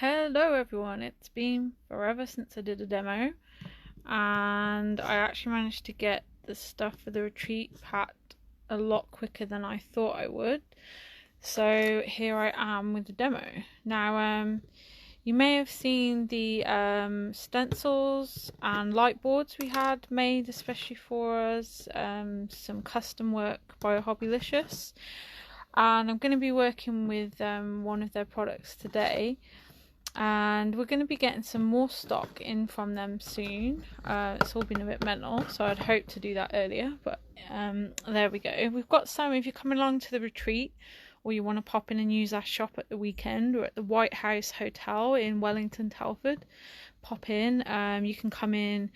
Hello everyone, it's been forever since I did a demo and I actually managed to get the stuff for the retreat packed a lot quicker than I thought I would. So here I am with the demo. Now you may have seen the stencils and light boards we had made especially for us, some custom work by hobbilicious, and I'm going to be working with one of their products today. And we're going to be getting some more stock in from them soon. It's all been a bit mental, so I'd hoped to do that earlier, but there we go. We've got some, if you're coming along to the retreat or you want to pop in and use our shop at the weekend, we're at the White House Hotel in Wellington, Telford. Pop in. You can come in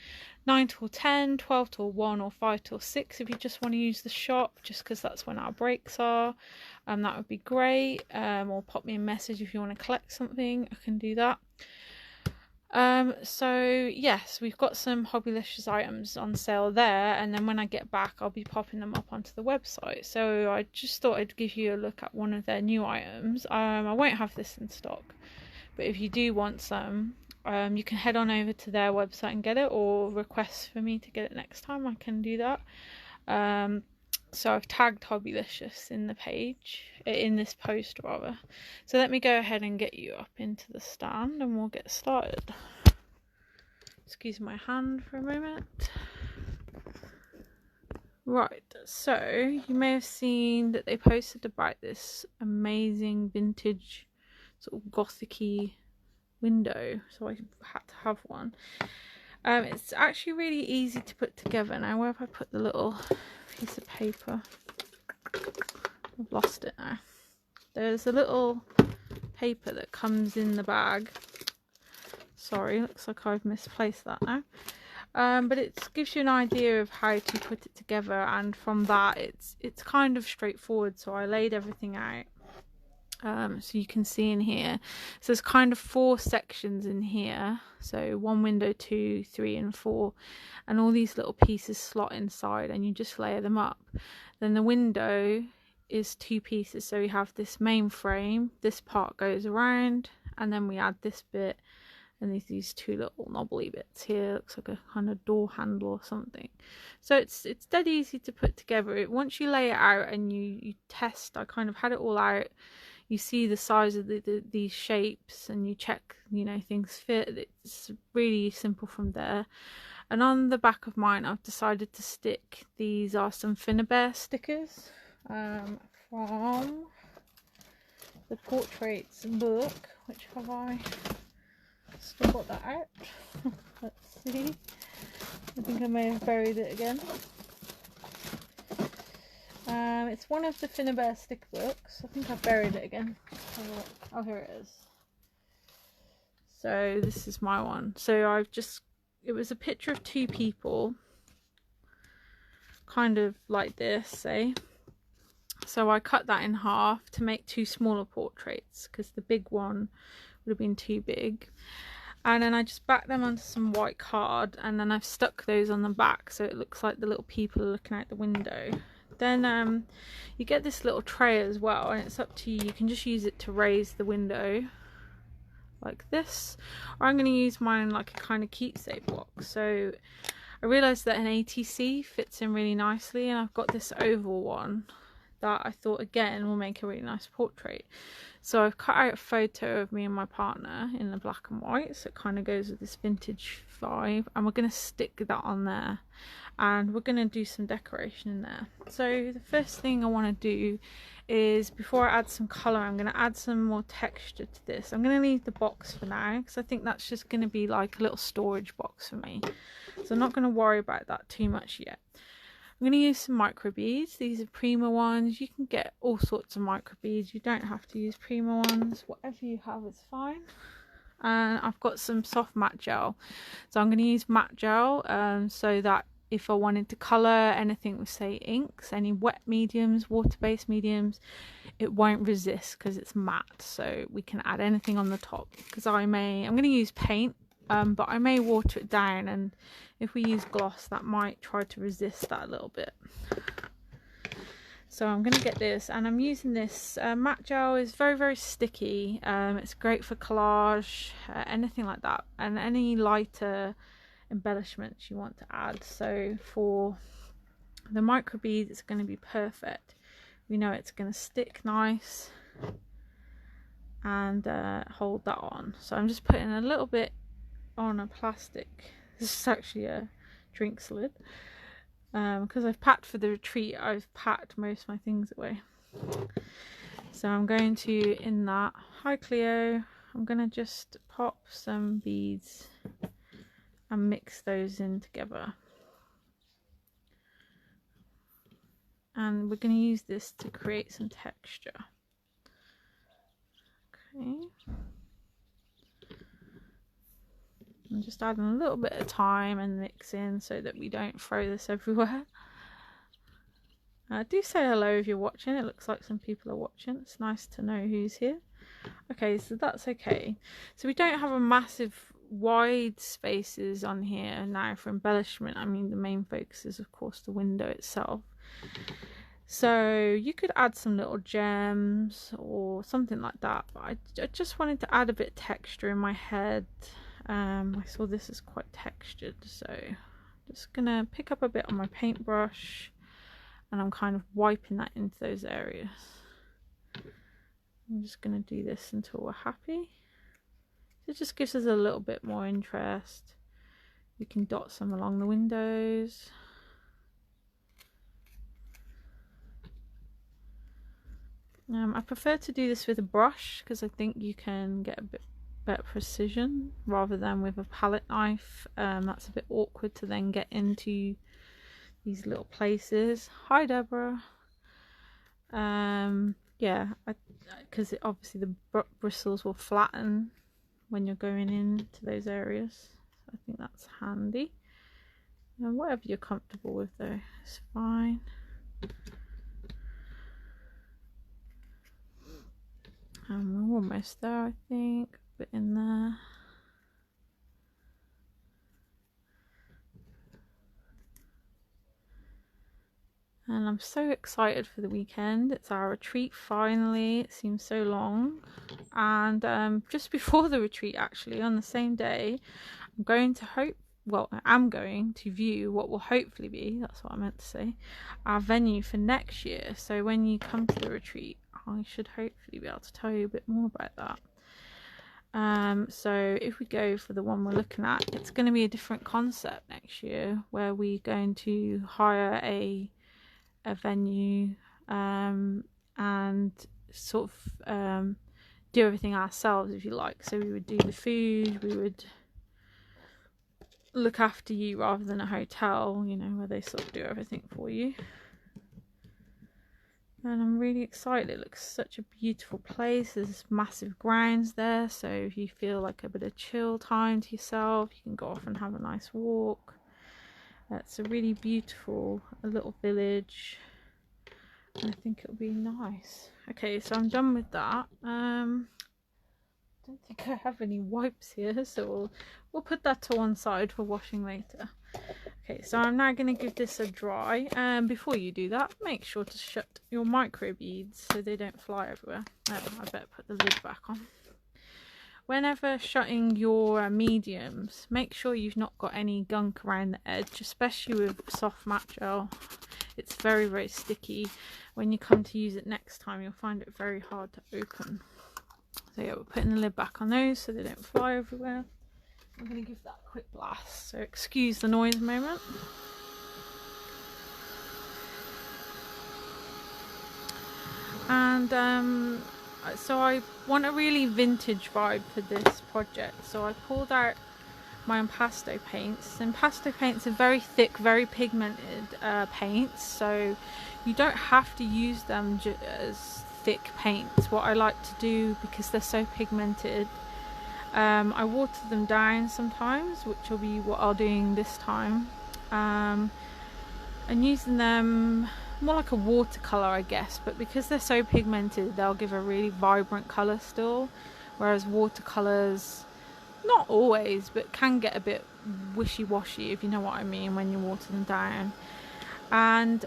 9 till 10, 12 till 1 or 5 till 6 if you just want to use the shop, just because that's when our breaks are. That would be great. Or pop me a message if you want to collect something, I can do that. So yes, we've got some hobbilicious items on sale there, and then when I get back I'll be popping them up onto the website. So I just thought I'd give you a look at one of their new items. I won't have this in stock, but if you do want some, you can head on over to their website and get it, or request for me to get it next time. I can do that. So I've tagged hobbilicious in the page, in this post rather. So let me go ahead and get you up into the stand and we'll get started. Excuse my hand for a moment. Right, so you may have seen that they posted about this amazing vintage sort of gothic-y window, so I had to have one. It's actually really easy to put together. Now where have I put the little piece of paper? I've lost it now. There's a little paper that comes in the bag. Sorry, looks like I've misplaced that now. But it gives you an idea of how to put it together, and from that it's kind of straightforward. So I laid everything out. So you can see in here, so there's kind of 4 sections in here, so 1 window, 2, 3 and 4, and all these little pieces slot inside and you just layer them up. Then the window is 2 pieces, so we have this main frame, this part goes around, and then we add this bit, and these 2 little knobbly bits here. Looks like a kind of door handle or something. So it's dead easy to put together. Once you lay it out and you test, I kind of had it all out, you see the size of these shapes and you check, you know, things fit. It's really simple from there. And on the back of mine I've decided to stick, these are some Finnabair stickers from the portraits book. Which have I still got that out? Let's see. I think I may have buried it again. It's one of the Finnabair sticker books. I think I've buried it again. Oh, here it is. So this is my one. So it was a picture of 2 people, kind of like this, say. So I cut that in half to make 2 smaller portraits, because the big one would have been too big. And then I just backed them onto some white card, and then I've stuck those on the back so it looks like the little people are looking out the window. Then you get this little tray as well, and it's up to you. You can just use it to raise the window like this, or I'm going to use mine like a kind of keepsake box. So I realised that an ATC fits in really nicely, and I've got this oval one that I thought again will make a really nice portrait. So I've cut out a photo of me and my partner in the black and white, so it kind of goes with this vintage vibe, and we're going to stick that on there, and we're going to do some decoration in there. So the first thing I want to do is, before I add some colour, I'm going to add some more texture to this. I'm going to leave the box for now because I think that's just going to be like a little storage box for me, so I'm not going to worry about that too much yet. I'm going to use some micro beads. These are Prima ones. You can get all sorts of micro beads. You don't have to use Prima ones. Whatever you have is fine. And I've got some soft matte gel. So I'm going to use matte gel so that if I wanted to colour anything with, say, inks, any wet mediums, water-based mediums, it won't resist because it's matte. So we can add anything on the top. Because I'm going to use paint. But I may water it down, and if we use gloss that might try to resist that a little bit. So I'm going to get this, and I'm using this matte gel. Is very sticky. It's great for collage, anything like that, and any lighter embellishments you want to add. So for the micro beads, it's going to be perfect. We know it's going to stick nice and hold that on. So I'm just putting a little bit on a plastic. This is actually a drink lid. Because I've packed for the retreat, I've packed most of my things away. So I'm going to, in that, hi Cleo, I'm going to just pop some beads and mix those in together. And we're going to use this to create some texture. Okay. I'm just adding a little bit of time and mixing so that we don't throw this everywhere. Do say hello if you're watching. It looks like some people are watching. It's nice to know who's here. Okay, so that's okay. So we don't have a massive wide spaces on here now for embellishment. I mean, the main focus is of course the window itself. So you could add some little gems or something like that. But I just wanted to add a bit of texture in my head. I saw this is quite textured, so I'm just gonna pick up a bit on my paintbrush and I'm kind of wiping that into those areas. I'm just gonna do this until we're happy. It just gives us a little bit more interest. We can dot some along the windows. I prefer to do this with a brush because I think you can get a bit better precision rather than with a palette knife. That's a bit awkward to then get into these little places. Hi Deborah. Yeah, because obviously the bristles will flatten when you're going into those areas. So I think that's handy. And whatever you're comfortable with though is fine. And we're almost there, I think. Bit in there. And I'm so excited for the weekend. It's our retreat finally. It seems so long. And just before the retreat, actually, on the same day, I'm going to view what will hopefully be, that's what I meant to say, our venue for next year. So when you come to the retreat, I should hopefully be able to tell you a bit more about that. So if we go for the one we're looking at, it's going to be a different concept next year, where we're going to hire a venue and sort of do everything ourselves, if you like. So we would do the food, we would look after you rather than a hotel, you know, where they sort of do everything for you. And I'm really excited. It looks such a beautiful place. There's massive grounds there, so if you feel like a bit of chill time to yourself, you can go off and have a nice walk. It's a really beautiful little village, and I think it'll be nice. Okay, so I'm done with that. I don't think I have any wipes here, so we'll put that to one side for washing later. Okay, so I'm now going to give this a dry, and before you do that, make sure to shut your micro beads so they don't fly everywhere. Oh, I better put the lid back on. Whenever shutting your mediums, make sure you've not got any gunk around the edge, especially with soft matte gel. It's very sticky. When you come to use it next time, you'll find it very hard to open. So yeah, we're putting the lid back on those so they don't fly everywhere. I'm going to give that a quick blast, so excuse the noise a moment. And so I want a really vintage vibe for this project, so I pulled out my impasto paints. Impasto paints are very thick, very pigmented paints, so you don't have to use them as thick paints. What I like to do, because they're so pigmented, I water them down sometimes, which will be what I'll do this time, and using them more like a watercolor, I guess, but because they're so pigmented, they'll give a really vibrant color still, whereas watercolors, not always, but can get a bit wishy-washy, if you know what I mean, when you water them down. And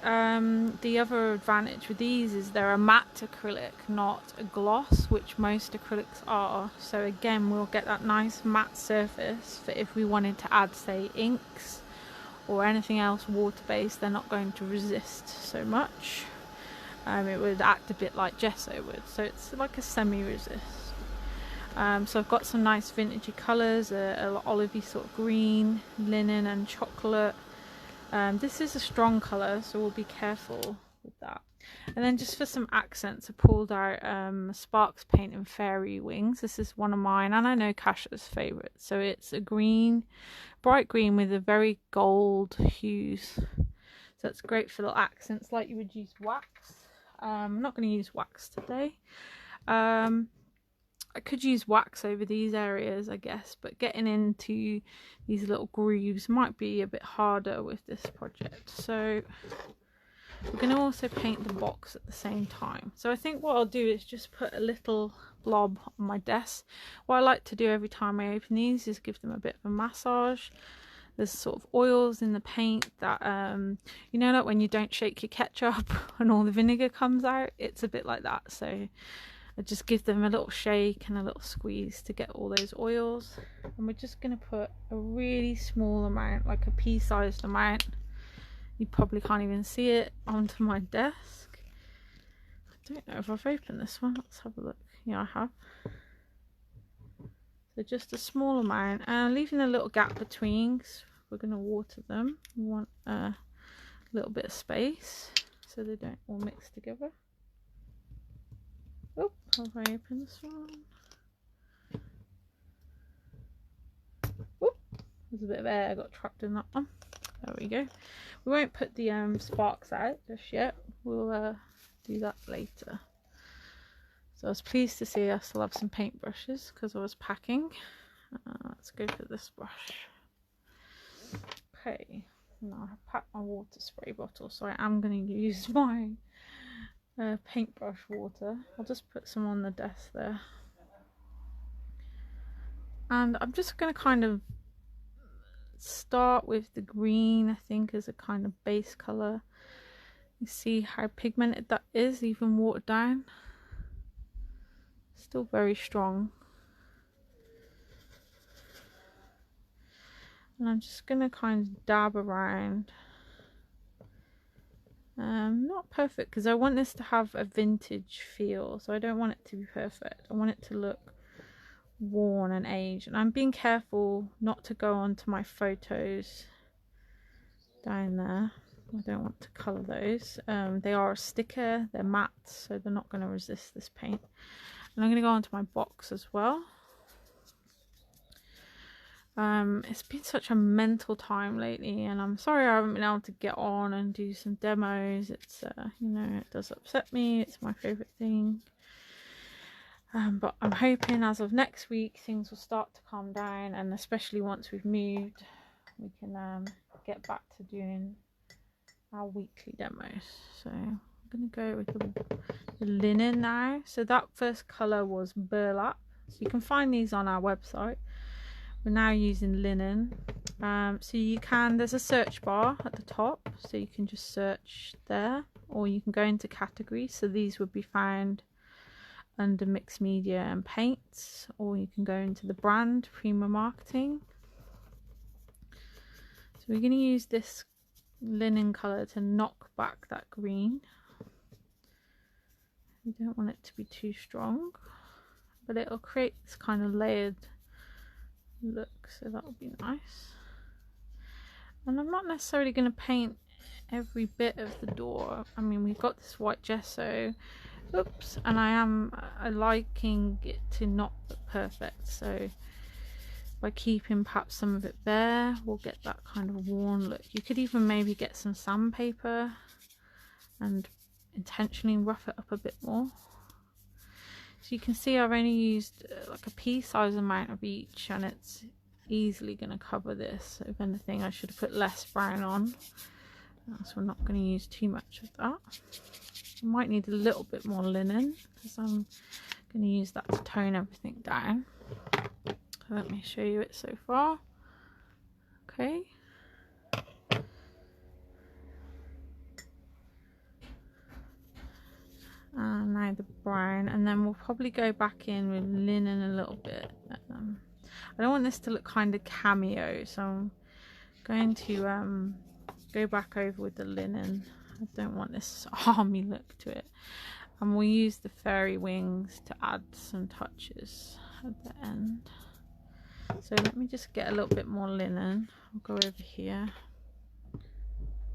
the other advantage with these is they're a matte acrylic, not a gloss, which most acrylics are. So again, we'll get that nice matte surface for if we wanted to add, say, inks or anything else water-based. They're not going to resist so much. It would act a bit like gesso would, so it's like a semi-resist. So I've got some nice vintagey colours, a olivey sort of green, linen and chocolate. This is a strong colour, so we'll be careful with that. And then just for some accents, I pulled out Sparks Paint and Fairy Wings. This is one of mine, and I know Kasha's favourite. So it's a green, bright green with a very gold hues. So it's great for little accents, like you would use wax. I'm not going to use wax today. I could use wax over these areas, I guess, but getting into these little grooves might be a bit harder with this project. So we're going to also paint the box at the same time. So I think what I'll do is just put a little blob on my desk. What I like to do every time I open these is give them a bit of a massage. There's sort of oils in the paint that, you know, like when you don't shake your ketchup and all the vinegar comes out, it's a bit like that. So I just give them a little shake and a little squeeze to get all those oils. And we're just going to put a really small amount, like a pea-sized amount. You probably can't even see it, onto my desk. I don't know if I've opened this one. Let's have a look. Yeah, I have. So just a small amount, and leaving a little gap between, because we're going to water them. We want a little bit of space so they don't all mix together. Oh, have I opened this one? Oh, there's a bit of air got trapped in that one. There we go. We won't put the sparks out just yet. We'll do that later. So I was pleased to see I still have some paintbrushes because I was packing. Let's go for this brush. Okay, now I've packed my water spray bottle, so I am going to use my paintbrush water. I'll just put some on the desk there. And I'm just going to kind of start with the green, I think, as a kind of base colour. You see how pigmented that is, even watered down. Still very strong. And I'm just going to kind of dab around. Not perfect, because I want this to have a vintage feel, so I don't want it to be perfect. I want it to look worn and aged, and I'm being careful not to go onto my photos down there. I don't want to colour those. They are a sticker, they're matte, so they're not going to resist this paint. And I'm going to go onto my box as well. It's been such a mental time lately, and I'm sorry I haven't been able to get on and do some demos. It's you know, it does upset me. It's my favourite thing. But I'm hoping as of next week things will start to calm down, and especially once we've moved, we can get back to doing our weekly demos. So I'm going to go with the linen now. So that first colour was burlap. So you can find these on our website. We're now using linen. So you can, there's a search bar at the top, so you can just search there, or you can go into categories. So these would be found under mixed media and paints, or you can go into the brand Prima marketing. So we're going to use this linen colour to knock back that green. You don't want it to be too strong, but it'll create this kind of layered look, so that would be nice. And I'm not necessarily going to paint every bit of the door. I mean, we've got this white gesso, oops, and I liking it to not look perfect, so by keeping perhaps some of it bare, we'll get that kind of worn look. You could even maybe get some sandpaper and intentionally rough it up a bit more. So you can see I've only used like a pea-sized amount of each, and it's easily going to cover this. So if anything, I should have put less brown on. So we're not going to use too much of that. I might need a little bit more linen, because I'm going to use that to tone everything down. So let me show you it so far. Okay. And now the brown, and then we'll probably go back in with linen a little bit. I don't want this to look kind of cameo, so I'm going to go back over with the linen. I don't want this army look to it. And we'll use the fairy wings to add some touches at the end. So let me just get a little bit more linen. I'll go over here.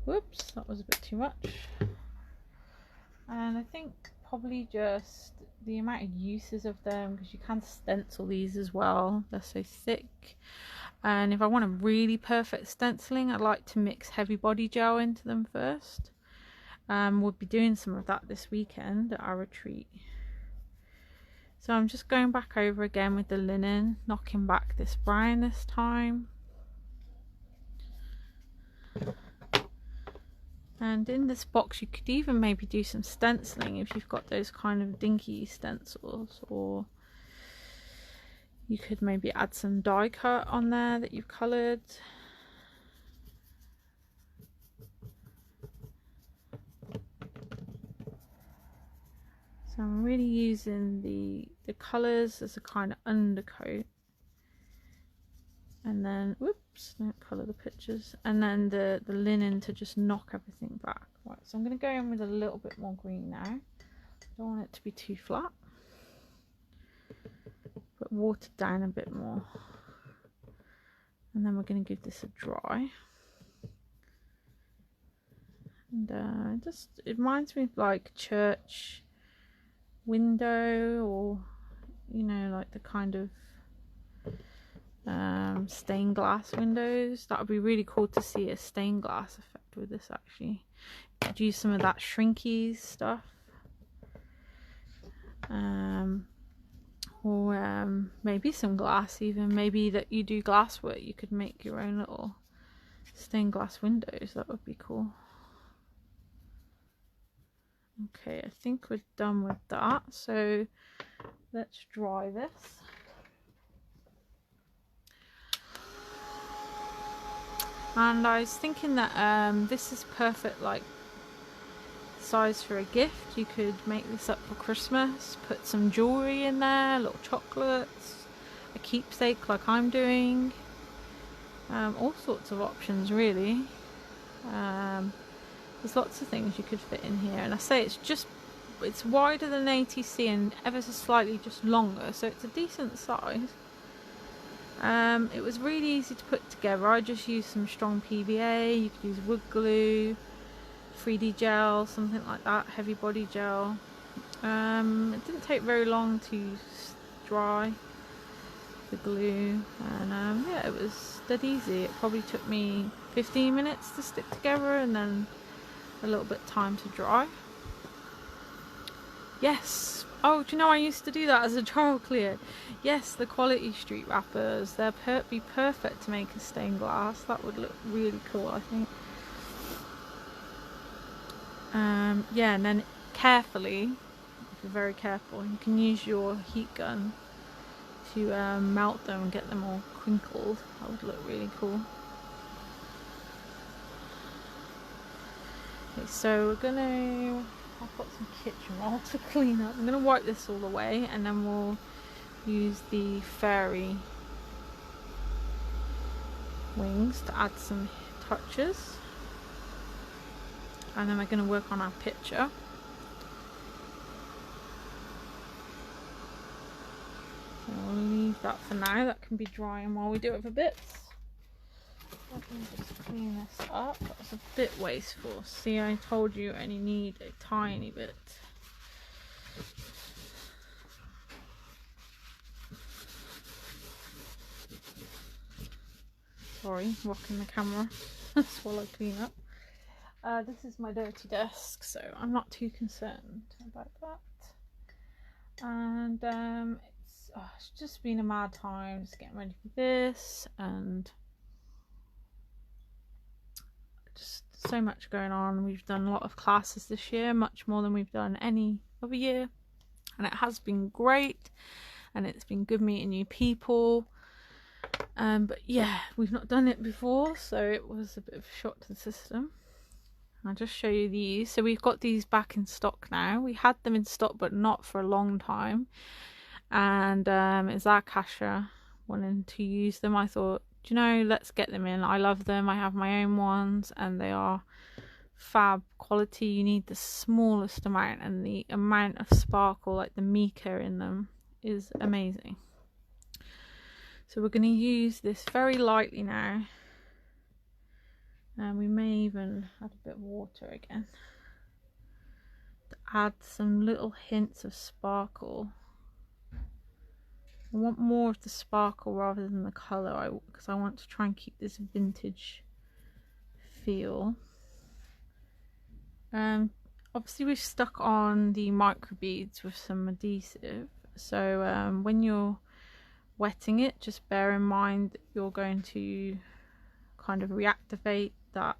Whoops, that was a bit too much. And I think probably just the amount of uses of them, because you can stencil these as well. They're so thick. And if I want a really perfect stenciling, I like to mix heavy body gel into them first. We'll be doing some of that this weekend at our retreat. So I'm just going back over again with the linen, knocking back this brown this time. And in this box you could even maybe do some stenciling if you've got those kind of dinky stencils, or you could maybe add some die cut on there that you've coloured. So I'm really using the colours as a kind of undercoat. And then, whoops, don't colour the pictures. And then the linen to just knock everything back. Right, so I'm going to go in with a little bit more green now. I don't want it to be too flat. But water down a bit more. And then we're going to give this a dry. And it reminds me of like church window, or you know, like the kind of stained glass windows. That would be really cool to see a stained glass effect with this actually. You could use some of that shrinky stuff, or maybe some glass even. Maybe that you do glass work, you could make your own little stained glass windows. That would be cool. Okay, I think we're done with that, so let's dry this. And I was thinking that this is perfect like size for a gift. You could make this up for Christmas, put some jewellery in there, little chocolates, a keepsake like I'm doing, all sorts of options really. There's lots of things you could fit in here, and I say it's wider than ATC and ever so slightly just longer, so it's a decent size. It was really easy to put together. I just used some strong PVA. You could use wood glue, 3D gel, something like that, heavy body gel. It didn't take very long to dry the glue, and yeah, it was dead easy. It probably took me 15 minutes to stick together, and then a little bit time to dry. Yes. Oh, do you know I used to do that as a trial clear? Yes, the Quality Street wrappers. They're be perfect to make a stained glass. That would look really cool, I think. Yeah, and then carefully, if you're very careful, you can use your heat gun to melt them and get them all crinkled. That would look really cool. Okay, so we're gonna, I've got some kitchen roll to clean up. I'm gonna wipe this all away, and then we'll use the fairy wings to add some touches. And then we're gonna work on our picture. So we'll leave that for now. That can be drying while we do other bits. Let me just clean this up. That was a bit wasteful. See, I told you I only need a tiny bit. Sorry, rocking the camera while I clean up. This is my dirty desk, so I'm not too concerned about that. And it's just been a mad time just getting ready for this, and just so much going on. We've done a lot of classes this year, much more than we've done any other year, and it has been great, and it's been good meeting new people. But yeah, we've not done it before, so it was a bit of a shock to the system. I'll just show you these. So we've got these back in stock now. We had them in stock but not for a long time, and it's Akasha wanting to use them. I thought, do you know, let's get them in. I love them. I have my own ones and they are fab quality. You need the smallest amount, and the amount of sparkle, like the mica in them, is amazing. So we're going to use this very lightly now, and we may even add a bit of water again to add some little hints of sparkle. I want more of the sparkle rather than the colour, because I want to try and keep this vintage feel. Obviously we've stuck on the micro beads with some adhesive, so when you're wetting it, just bear in mind that you're going to kind of reactivate that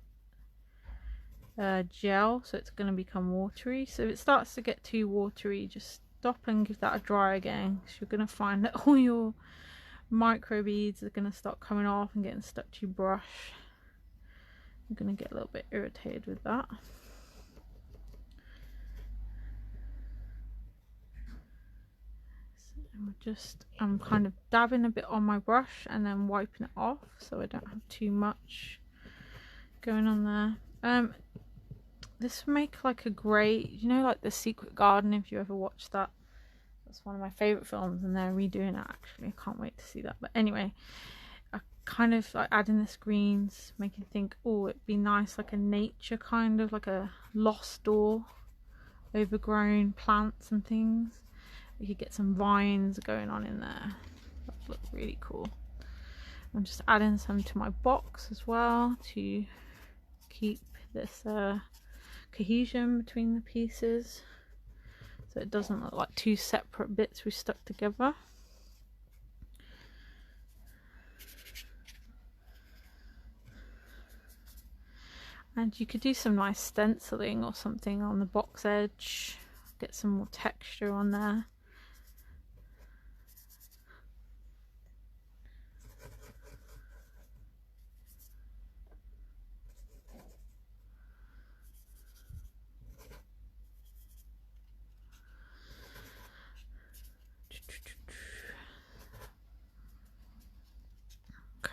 gel, so it's going to become watery. So if it starts to get too watery, just stop and give that a dry again, because you're going to find that all your micro beads are going to start coming off and getting stuck to your brush. You're going to get a little bit irritated with that. I'm kind of dabbing a bit on my brush and then wiping it off so I don't have too much going on there. This will make like a grey, you know, like The Secret Garden, if you ever watched that. That's one of my favourite films, and they're redoing it actually. I can't wait to see that. But anyway, I kind of like adding this greens, making think, oh, it'd be nice, like a nature kind of, like a lost door, overgrown plants and things. We could get some vines going on in there. That would look really cool. I'm just adding some to my box as well to keep this cohesion between the pieces, so it doesn't look like two separate bits we stuck together. And you could do some nice stenciling or something on the box edge, get some more texture on there.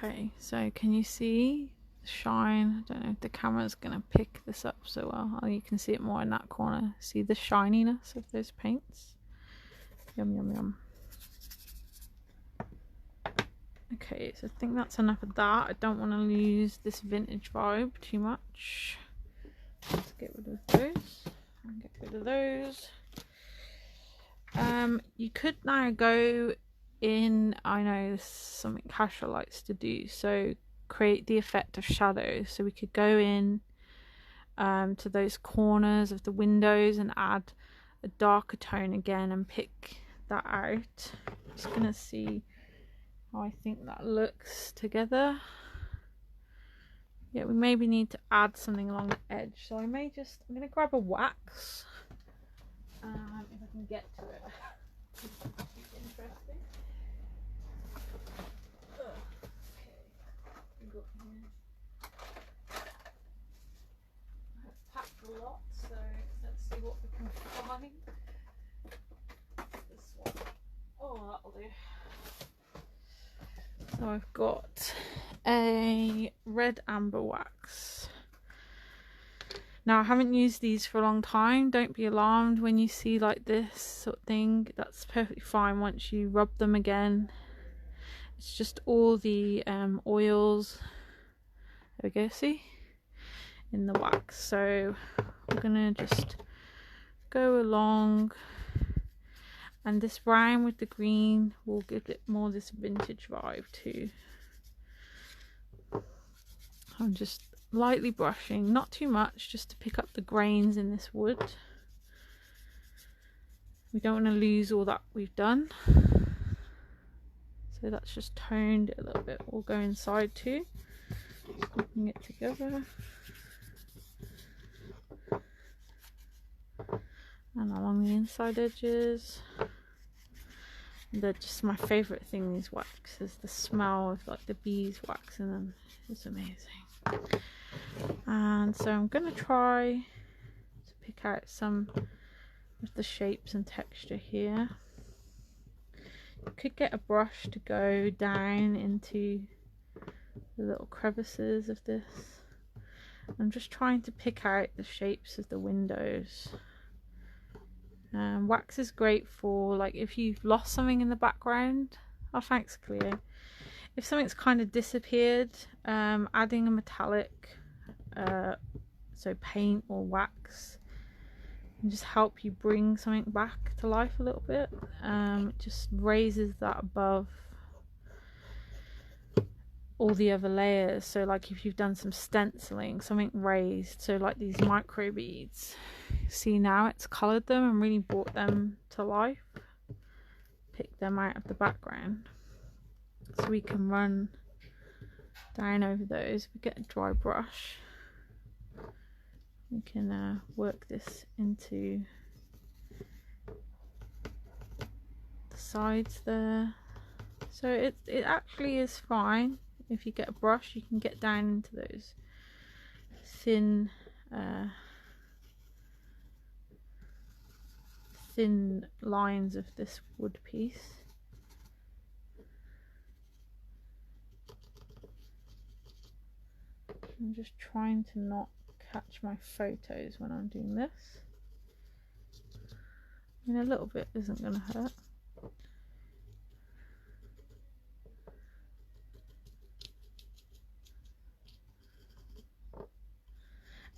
Okay, so can you see the shine? I don't know if the camera's gonna pick this up so well. Oh, you can see it more in that corner. See the shininess of those paints? Yum, yum, yum. Okay, so I think that's enough of that. I don't want to lose this vintage vibe too much. Let's get rid of those and get rid of those. You could now go in, I know this is something Kasha likes to do, so create the effect of shadows. So we could go in to those corners of the windows and add a darker tone again and pick that out. Just gonna see how I think that looks together. Yeah, we maybe need to add something along the edge, so I'm gonna grab a wax if I can get to it. Interesting. I've packed a lot, so let's see what we can find. This one. Oh, that'll do. So I've got a red amber wax. Now I haven't used these for a long time. Don't be alarmed when you see like this sort of thing. That's perfectly fine once you rub them again. It's just all the oils, there we go, see, in the wax. So we're gonna just go along, and this brown with the green will give it more this vintage vibe too. I'm just lightly brushing, not too much, just to pick up the grains in this wood. We don't want to lose all that we've done, so that's just toned it a little bit. We'll go inside too, squeezing it together, and along the inside edges. They're just my favourite thing, these waxes. The smell of like the bees waxing them is amazing. And so I'm going to try to pick out some of the shapes and texture here. You could get a brush to go down into the little crevices of this. I'm just trying to pick out the shapes of the windows. Wax is great for, like, if you've lost something in the background. Oh, thanks, Cleo. If something's kind of disappeared, adding a metallic, so paint or wax, can just help you bring something back to life a little bit. It just raises that above all the other layers. So like if you've done some stenciling, something raised, so like these micro beads, see now it's coloured them and really brought them to life, pick them out of the background. So we can run down over those. We get a dry brush, we can work this into the sides there. So it actually is fine. If you get a brush, you can get down into those thin lines of this wood piece. I'm just trying to not catch my photos when I'm doing this. I mean, a little bit isn't going to hurt.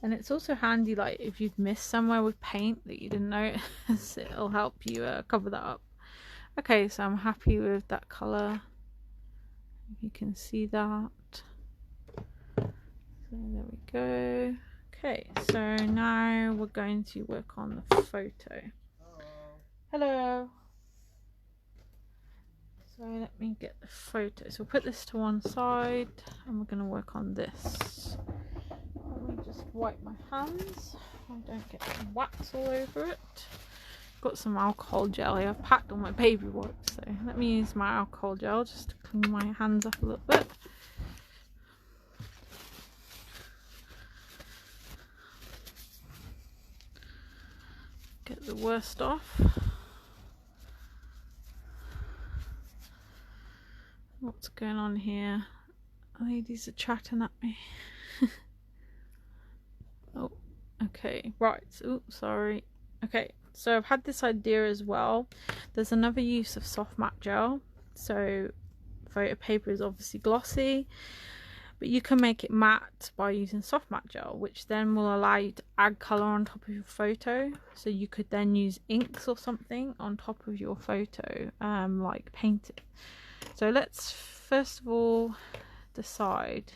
And it's also handy, like if you've missed somewhere with paint that you didn't notice, it'll help you cover that up. Okay, so I'm happy with that colour. You can see that. So there we go. Okay, so now we're going to work on the photo. Hello. So let me get the photo. So we'll put this to one side and we're going to work on this. Let me just wipe my hands. I don't get some wax all over it. Got some alcohol gel here. I've packed all my baby wipes, so let me use my alcohol gel just to clean my hands up a little bit. Get the worst off. What's going on here? Ladies are chatting at me. Oh, okay, right. Oh, sorry. Okay, so I've had this idea as well. There's another use of soft matte gel. So photo paper is obviously glossy, but you can make it matte by using soft matte gel, which then will allow you to add colour on top of your photo. So you could then use inks or something on top of your photo, like paint it. So let's first of all decide,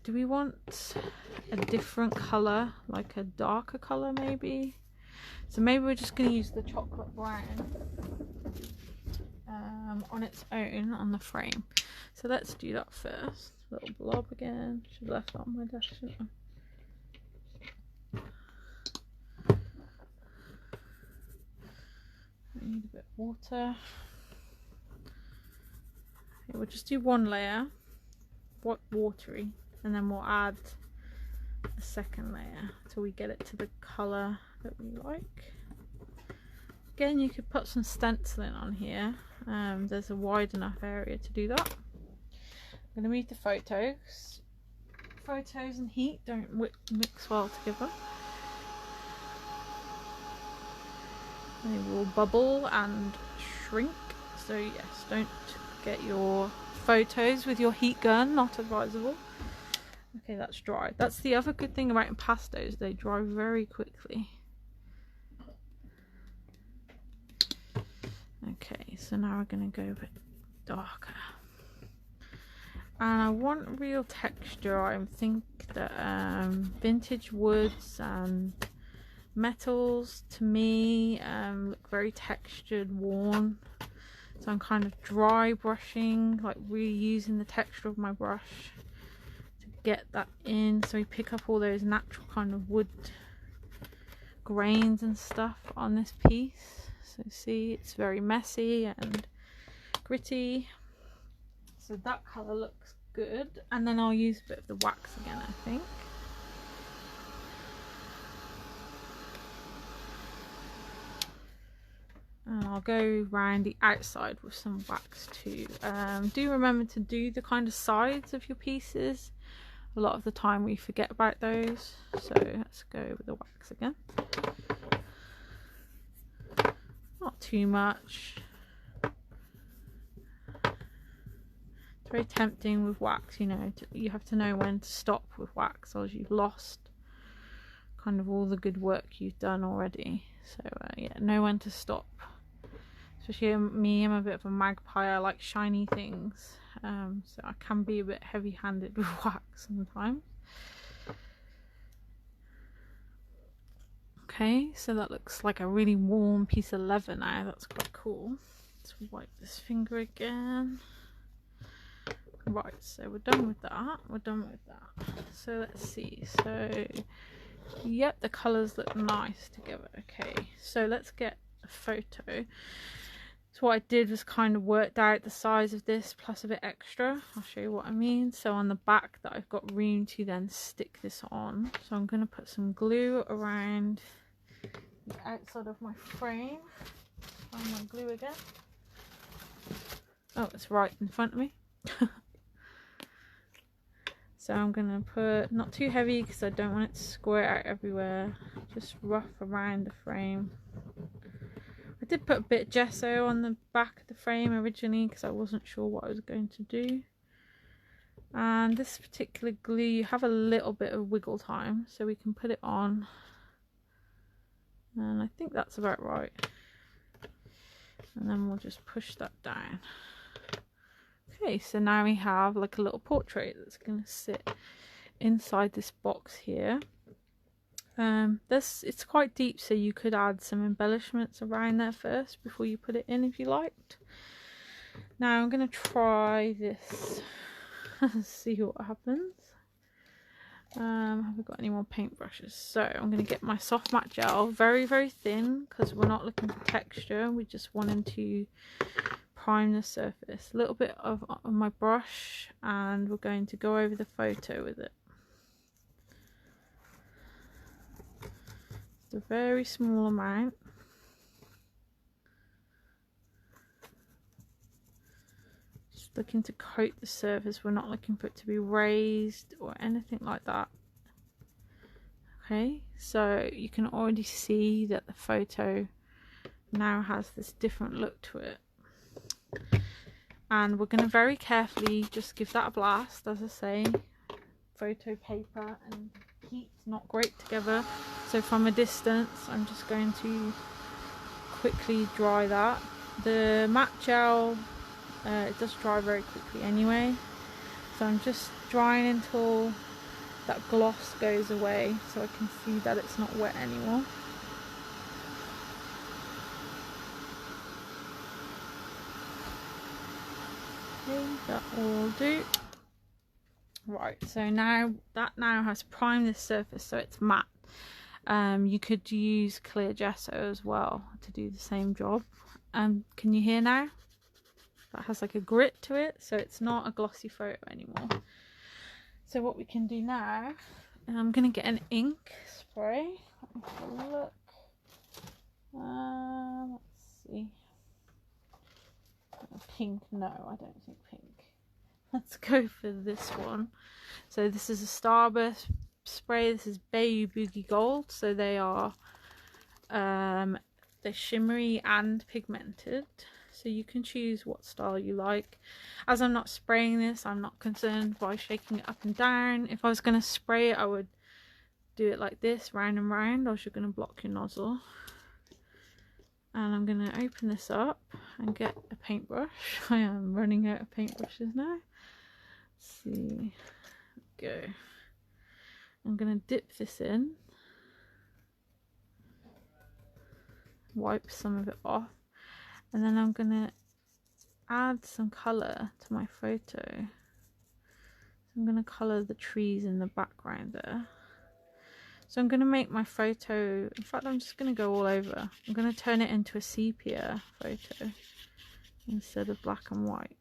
do we want a different colour, like a darker colour maybe? So maybe we're just going to use the chocolate brown on its own on the frame. So let's do that first. Little blob again. Should have left that on my desk, shouldn't I? I need a bit of water. Okay, we'll just do one layer, watery, and then we'll add a second layer till we get it to the colour that we like. Again, you could put some stenciling on here. There's a wide enough area to do that. I'm going to move the photos. Photos and heat don't mix well together. They will bubble and shrink. So yes, don't get your photos with your heat gun, not advisable. Okay, that's dry. That's the other good thing about impastos, they dry very quickly. Okay, so now we're going to go a bit darker. And I want real texture. I think that vintage woods and metals to me look very textured, worn. So I'm kind of dry brushing, like really using the texture of my brush to get that in. So we pick up all those natural kind of wood grains and stuff on this piece. So see, it's very messy and gritty. So that colour looks good. And then I'll use a bit of the wax again, I think. And I'll go around the outside with some wax too. Do remember to do the kind of sides of your pieces. A lot of the time we forget about those. So let's go with the wax again. Not too much. It's very tempting with wax, you know, you have to know when to stop with wax, or you've lost kind of all the good work you've done already. So yeah, know when to stop. Especially me, I'm a bit of a magpie. I like shiny things, so I can be a bit heavy-handed with wax sometimes. Okay, so that looks like a really warm piece of leather now. That's quite cool. Let's wipe this finger again. Right, so we're done with that. We're done with that. So let's see. So yep, the colours look nice together. Okay, so let's get a photo. So what I did was kind of worked out the size of this plus a bit extra. I'll show you what I mean. So on the back that I've got room to then stick this on. So I'm going to put some glue around the outside of my frame. Find my glue again. Oh, it's right in front of me. So I'm going to put, not too heavy because I don't want it to squirt out everywhere. Just rough around the frame. I did put a bit of gesso on the back of the frame originally because I wasn't sure what I was going to do. And this particular glue, you have a little bit of wiggle time, so we can put it on. And I think that's about right. And then we'll just push that down. Okay, so now we have like a little portrait that's going to sit inside this box here. It's quite deep, so you could add some embellishments around there first before you put it in if you liked. Now I'm going to try this. See what happens. Have we got any more paintbrushes? So I'm going to get my soft matte gel, very thin, because we're not looking for texture, we're just wanting to prime the surface. A little bit of my brush, and we're going to go over the photo with it. It's a very small amount. Just looking to coat the surface, we're not looking for it to be raised or anything like that. Okay, so you can already see that the photo now has this different look to it. And we're going to very carefully just give that a blast. As I say, photo paper and heat not great together, so from a distance I'm just going to quickly dry that. The matte gel, it does dry very quickly anyway, so I'm just drying until that gloss goes away so I can see that it's not wet anymore. Okay, that will do. Right, so now that has primed this surface so it's matte. You could use clear gesso as well to do the same job. Can you hear now? That has like a grit to it, so it's not a glossy photo anymore. So what we can do now, I'm going to get an ink spray. Let me have a look. Let's see. Pink, no, I don't think pink. Let's go for this one. So this is a Starburst spray. This is Bayou Boogie Gold. So they are they're shimmery and pigmented. So you can choose what style you like. As I'm not spraying this, I'm not concerned by shaking it up and down. If I was going to spray it, I would do it like this, round and round, or you're going to block your nozzle. And I'm going to open this up and get a paintbrush. I am running out of paintbrushes now. Let's see. Go. I'm going to dip this in. Wipe some of it off. And then I'm going to add some colour to my photo. So I'm going to colour the trees in the background there. So I'm going to make my photo, in fact I'm just going to go all over. I'm going to turn it into a sepia photo instead of black and white.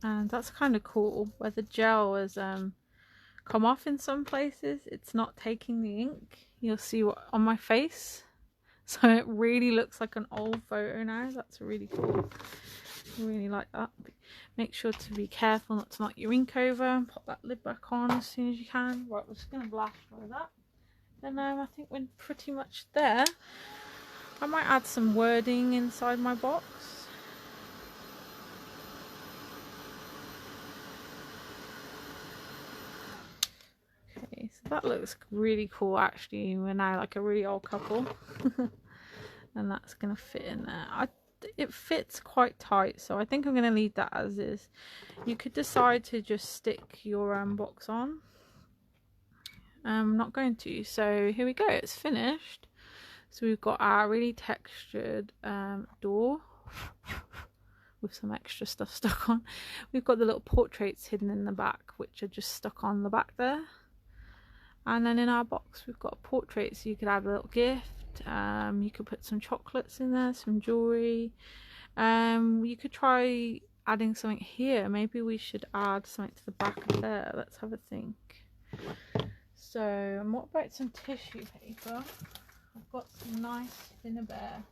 and that's kind of cool where the gel has come off in some places. It's not taking the ink. You'll see what on my face, so it really looks like an old photo now. That's really cool. I really like that. Make sure to be careful not to knock your ink over, and pop that lid back on as soon as you can. Right, we're just going to blast dry that. And I think we're pretty much there. I might add some wording inside my box. Okay, so that looks really cool actually. We're now like a really old couple. And that's going to fit in there. It fits quite tight, so I think I'm going to leave that as is. You could decide to just stick your box on. I'm not going to. So here we go, it's finished. So we've got our really textured door with some extra stuff stuck on. We've got the little portraits hidden in the back, which are just stuck on the back there. And then in our box we've got a portrait, so you could add a little gift. You could put some chocolates in there, some jewelry. You could try adding something here. Maybe we should add something to the back of there. Let's have a think. So, what about some tissue paper? I've got some nice Bear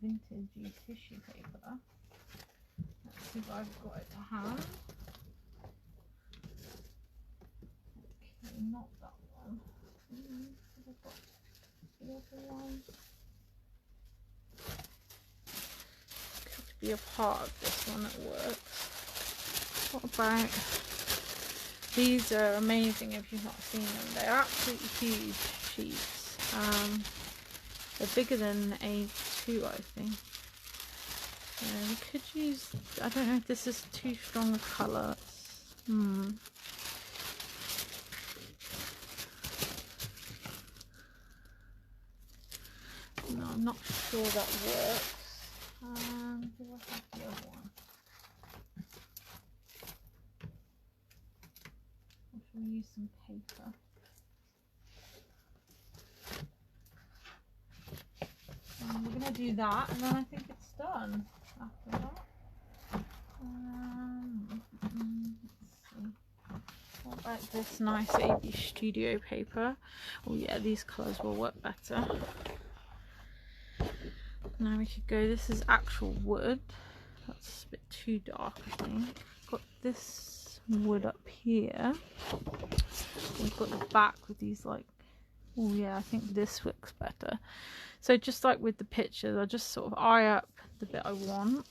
vintage tissue paper. Let's see if I've got it to hand. Okay, not that one. I've got the other one. Could be a part of this one that works. What about these? Are amazing if you've not seen them. They're absolutely huge sheets. They're bigger than A2, I think. We could use, I don't know if this is too strong a colour. No, I'm not sure that works. Do I have the other one? Or should we use some paper? We're going to do that, and then I think it's done after that. Let's see. What about this nice AB Studio paper? Oh yeah, these colours will work better. Now we could go, this is actual wood. That's a bit too dark, I think. Got this wood up here. We've got the back with these like, oh yeah, I think this looks better. So just like with the pictures, I just sort of eye up the bit I want.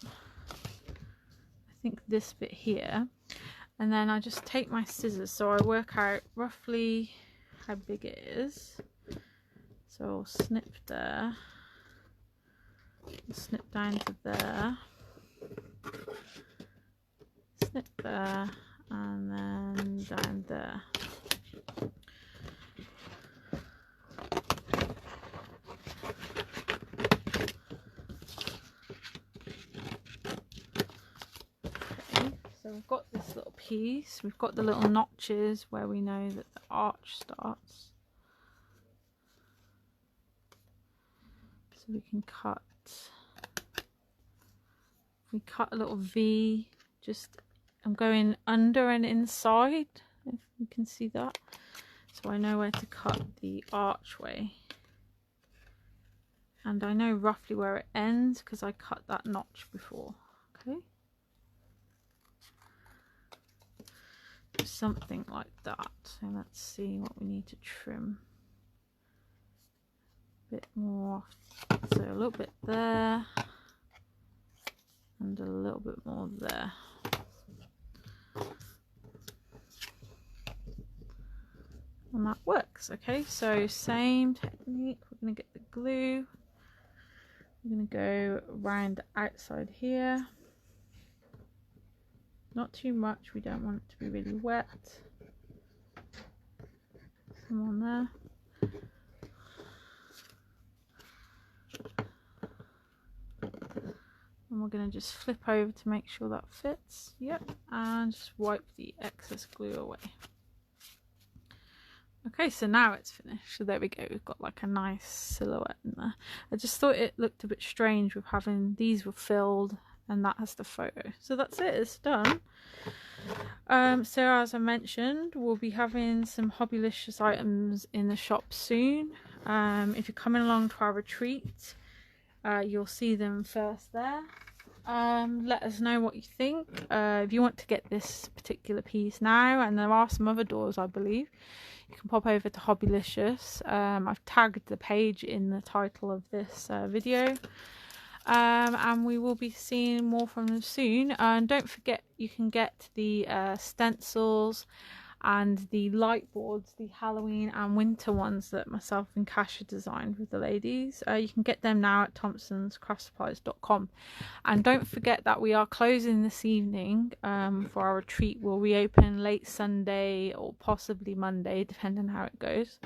I think this bit here. And then I just take my scissors, so I work out roughly how big it is. So I'll snip there. Snip down to there. Snip there. And then down there. So we've got this little piece, we've got the little notches where we know that the arch starts. So we can cut, we cut a little V, just, I'm going under and inside, if you can see that. So I know where to cut the archway. And I know roughly where it ends because I cut that notch before, okay? Something like that. So let's see what we need to trim. A bit more, so a little bit there and a little bit more there. And that works. Okay, so same technique. We're going to get the glue. We're going to go around the outside here. Not too much, we don't want it to be really wet. Some on there. And we're going to just flip over to make sure that fits. Yep, and just wipe the excess glue away. Okay, so now it's finished. So there we go, we've got like a nice silhouette in there. I just thought it looked a bit strange with having these were filled and that has the photo. So that's it, it's done. So as I mentioned, we'll be having some hobbilicious items in the shop soon. If you're coming along to our retreat, you'll see them first there. Let us know what you think. If you want to get this particular piece now, and there are some other doors I believe, you can pop over to Hobbilicious. I've tagged the page in the title of this video. And we will be seeing more from them soon. And don't forget, you can get the stencils and the light boards, the Halloween and winter ones that myself and Kasha designed with the ladies. You can get them now at thompsonscraftsupplies.com. And don't forget that we are closing this evening for our retreat. We'll reopen late Sunday or possibly Monday, depending on how it goes.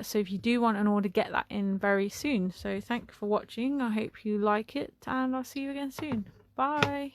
So if you do want an order, get that in very soon. So thank you for watching. I hope you like it, and I'll see you again soon. Bye.